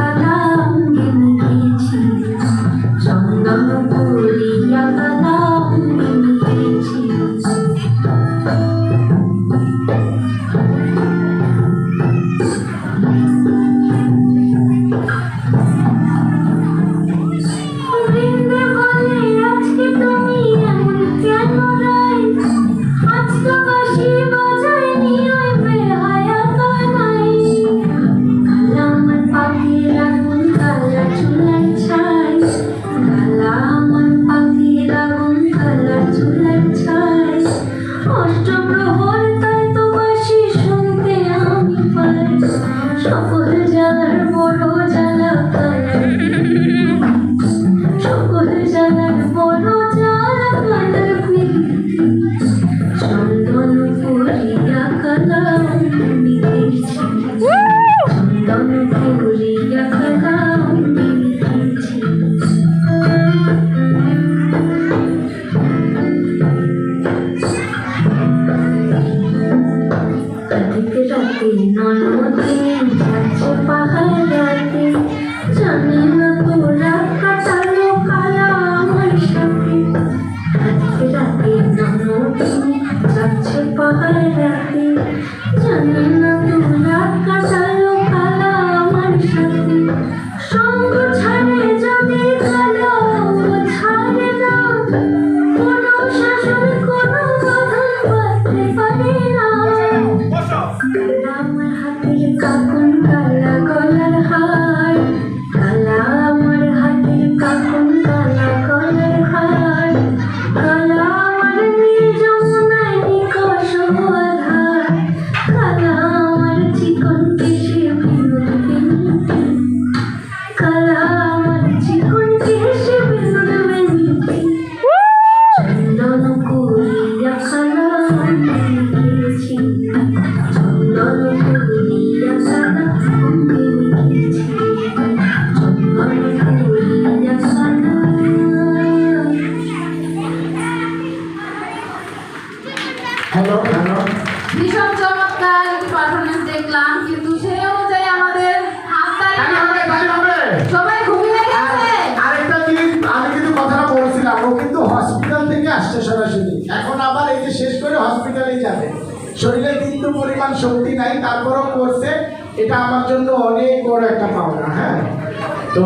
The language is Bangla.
কালাম মেখেছি, চন্দন পুরিয়া কালাম মেখেছি। সকল জানার বড় জ্বালা কালার, সকল জানার বড় জ্বালা কালার প্রীতি, চন্দন পুরিয়া কালাম মেখেছি, চন্দন পুরিয়া কালাম মেখেছি। রাতে ননদে যাচ্ছে পাহাড়াতে, জানি না তোরা কাটালো কালা আমার সাথে। আজকে রাতে ননদে যাচ্ছে পাহাড়াতে, জানি না তোরা কাটালো কালা আমার সাথে। সঙ্গ ছাড়ে যদি কালো ছাড়ে না, কোনো শাসন কোনো বাধা পারতে পারে না। আমার হাতের কাকুন কালা গলার হার, কালা আমার হাতের কাকুন কালা গলার হার, কালা আমার নীল যমুনায় নিকষ আধার, কালা আমার চিকন কেশে বিনোদ বিনতি, কালা আমার চিকন কেশে বিনোদ বিনতি, চন্দন পুরিয়া কালাম মেখেছি, চন্দন পুরিয়া কালাম মেখেছি, চন্দন পুরিয়া কালাম। হ্যালো হ্যালো, ভীষণ চমৎকার একটি পারফরমেন্স দেখলাম, কিন্তু সেই অনুযায়ী আমাদের সবাই ঘুমিয়ে গেছে। আরেকটা জিনিস আমি কিন্তু কথাটা বলছিলাম, ও কিন্তু হসপিটাল থেকে আসছে সরাসরি, এখন আবার এই যে শেষ করে হসপিটালেই যাবে। শরীরে কিন্তু পরিমাণ শক্তি নাই, তারপরও করছে। এটা আমার জন্য অনেক বড় একটা পাওনা। হ্যাঁ, তো